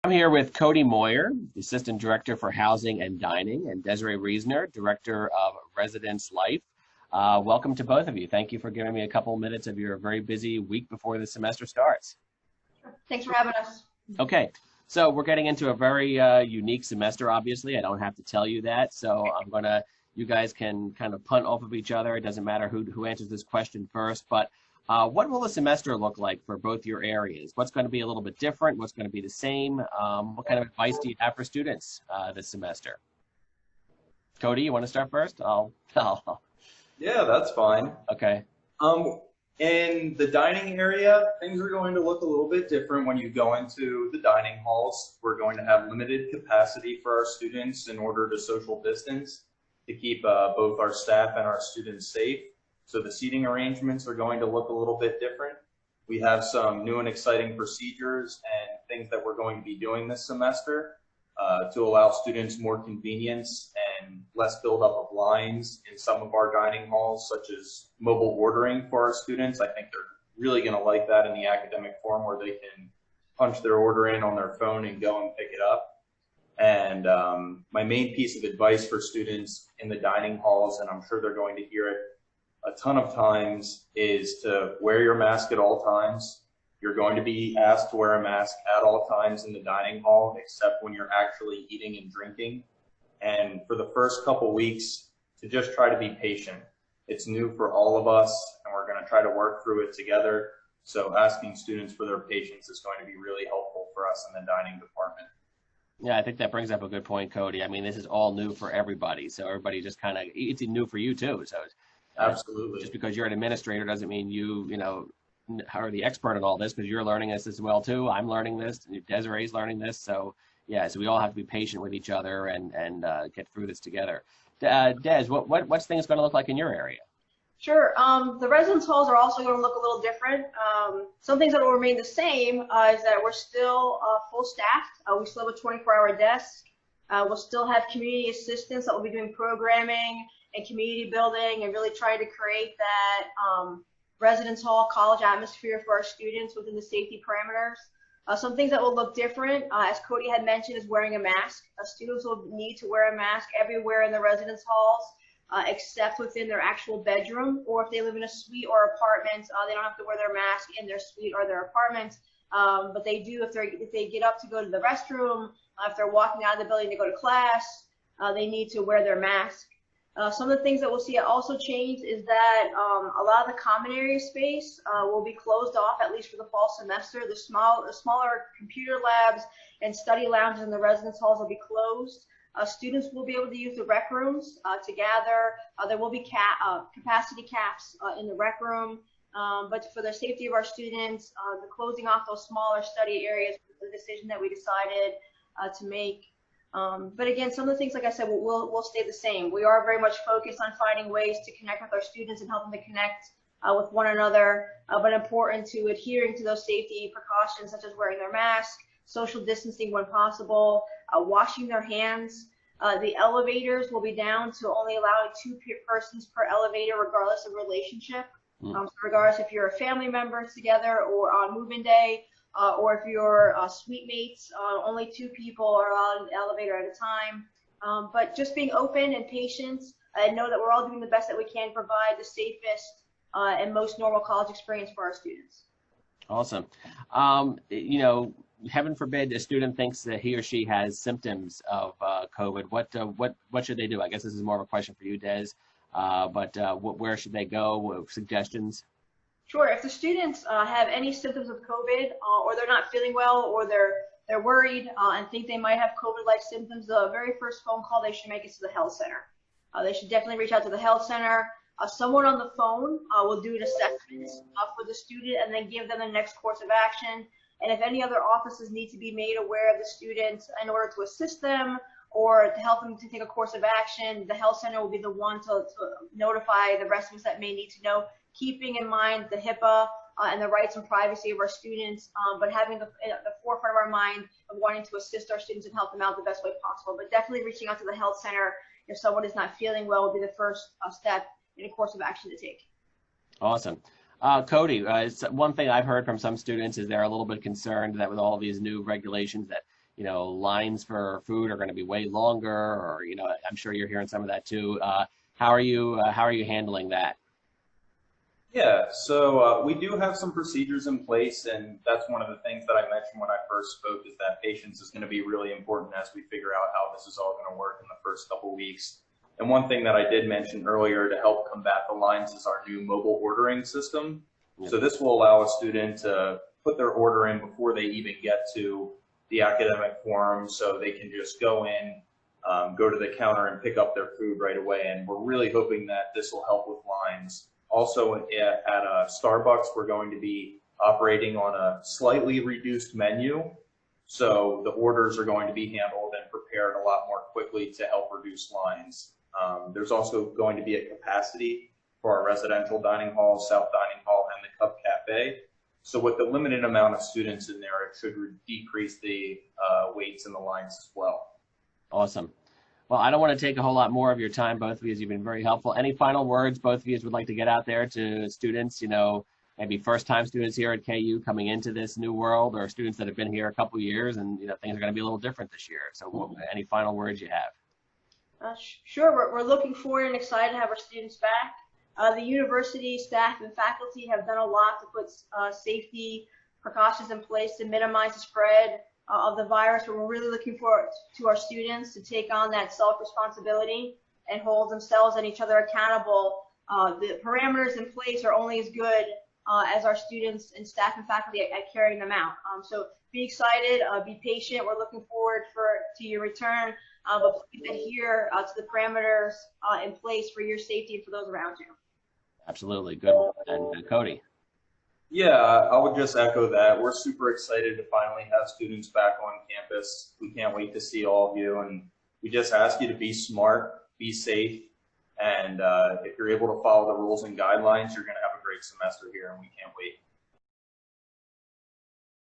I'm here with Cody Moyer, the Assistant Director for Housing and Dining, and Desiree Reasoner, Director of Residence Life. Welcome to both of you. Thank you for giving me a couple of minutes of your very busy week before the semester starts. Thanks for having us. Okay, so we're getting into a very unique semester, obviously. I don't have to tell you that, so you guys can kind of punt off of each other. It doesn't matter who answers this question first, but what will the semester look like for both your areas? What's going to be a little bit different? What's going to be the same? What kind of advice do you have for students this semester? Cody, you want to start first? Yeah, that's fine. Okay. In the dining area, things are going to look a little bit different when you go into the dining halls. We're going to have limited capacity for our students in order to social distance to keep both our staff and our students safe. So the seating arrangements are going to look a little bit different. We have some new and exciting procedures and things that we're going to be doing this semester to allow students more convenience and less buildup of lines in some of our dining halls, such as mobile ordering for our students. I think they're really going to like that in the academic form where they can punch their order in on their phone and go and pick it up. And my main piece of advice for students in the dining halls, and I'm sure they're going to hear it a ton of times, is to wear your mask at all times. You're going to be asked to wear a mask at all times in the dining hall, except when you're actually eating and drinking. And for the first couple weeks, to just try to be patient. It's new for all of us, and we're going to try to work through it together. So asking students for their patience is going to be really helpful for us in the dining department. Yeah, I think that brings up a good point, Cody. I mean, this is all new for everybody. So everybody just kind of, it's new for you too. So absolutely. Just because you're an administrator doesn't mean you are the expert in all this, because you're learning this as well too. I'm learning this, Desiree's learning this. So yeah, so we all have to be patient with each other and get through this together. Des, what's things going to look like in your area? Sure. The residence halls are also going to look a little different. Some things that will remain the same is that we're still full staffed. We still have a 24-hour desk. We'll still have community assistants that will be doing programming and community building and really trying to create that residence hall college atmosphere for our students within the safety parameters. Some things that will look different, as Cody had mentioned, is wearing a mask. Students will need to wear a mask everywhere in the residence halls, except within their actual bedroom, or if they live in a suite or apartment, they don't have to wear their mask in their suite or their apartment. But they do if they get up to go to the restroom, if they're walking out of the building to go to class, they need to wear their mask. Some of the things that we'll see also change is that a lot of the common area space will be closed off, at least for the fall semester. The smaller computer labs and study lounges in the residence halls will be closed. Students will be able to use the rec rooms to gather. There will be capacity caps in the rec room. But for the safety of our students, the closing off those smaller study areas was the decision that we decided to make. But again, some of the things, like I said, will stay the same. We are very much focused on finding ways to connect with our students and help them to connect with one another, but important to adhering to those safety precautions, such as wearing their mask, social distancing when possible, washing their hands. The elevators will be down to only allowing 2 persons per elevator, regardless of relationship. So regardless if you're a family member together or on move-in day, or if you're suite mates, only 2 people are allowed in the elevator at a time. But just being open and patient, and know that we're all doing the best that we can to provide the safest and most normal college experience for our students. Awesome. Heaven forbid a student thinks that he or she has symptoms of COVID. What should they do? I guess this is more of a question for you, Des. Where should they go? What suggestions? Sure. If the students have any symptoms of COVID, or they're not feeling well, or they're worried and think they might have COVID-like symptoms, the very first phone call they should make is to the health center. They should definitely reach out to the health center. Someone on the phone will do an assessment for the student and then give them the next course of action. And if any other offices need to be made aware of the students in order to assist them or to help them to take a course of action, the health center will be the one to notify the rest of us that may need to know, keeping in mind the HIPAA and the rights and privacy of our students, but having the forefront of our mind of wanting to assist our students and help them out the best way possible. But definitely reaching out to the health center if someone is not feeling well will be the first step in a course of action to take. Awesome. Cody, one thing I've heard from some students is they're a little bit concerned that with all these new regulations that lines for food are going to be way longer, or, I'm sure you're hearing some of that too. How are you handling that? Yeah, so we do have some procedures in place, and that's one of the things that I mentioned when I first spoke, is that patience is going to be really important as we figure out how this is all going to work in the first couple weeks. And one thing that I did mention earlier to help combat the lines is our new mobile ordering system. Yep. So this will allow a student to put their order in before they even get to the academic forum, so they can just go in, go to the counter and pick up their food right away. And we're really hoping that this will help with lines. Also at Starbucks, we're going to be operating on a slightly reduced menu. So the orders are going to be handled and prepared a lot more quickly to help reduce lines. There's also going to be a capacity for our residential dining hall, South Dining Hall, and the Cup Cafe. So with the limited amount of students in there, it should decrease the waits in the lines as well. Awesome. Well, I don't want to take a whole lot more of your time, both of you. You've been very helpful. Any final words both of you would like to get out there to students, maybe first-time students here at KU coming into this new world, or students that have been here a couple years and, things are going to be a little different this year. So any final words you have? Sure. We're looking forward and excited to have our students back. The university staff and faculty have done a lot to put safety precautions in place to minimize the spread of the virus, but we're really looking forward to our students to take on that self-responsibility and hold themselves and each other accountable. The parameters in place are only as good as our students and staff and faculty at carrying them out. So be excited, be patient. We're looking forward to your return, but please adhere to the parameters in place for your safety and for those around you. Absolutely. Good one. And Cody? Yeah, I would just echo that. We're super excited to finally have students back on campus. We can't wait to see all of you, and we just ask you to be smart, be safe, and if you're able to follow the rules and guidelines, you're going to have a great semester here, and we can't wait.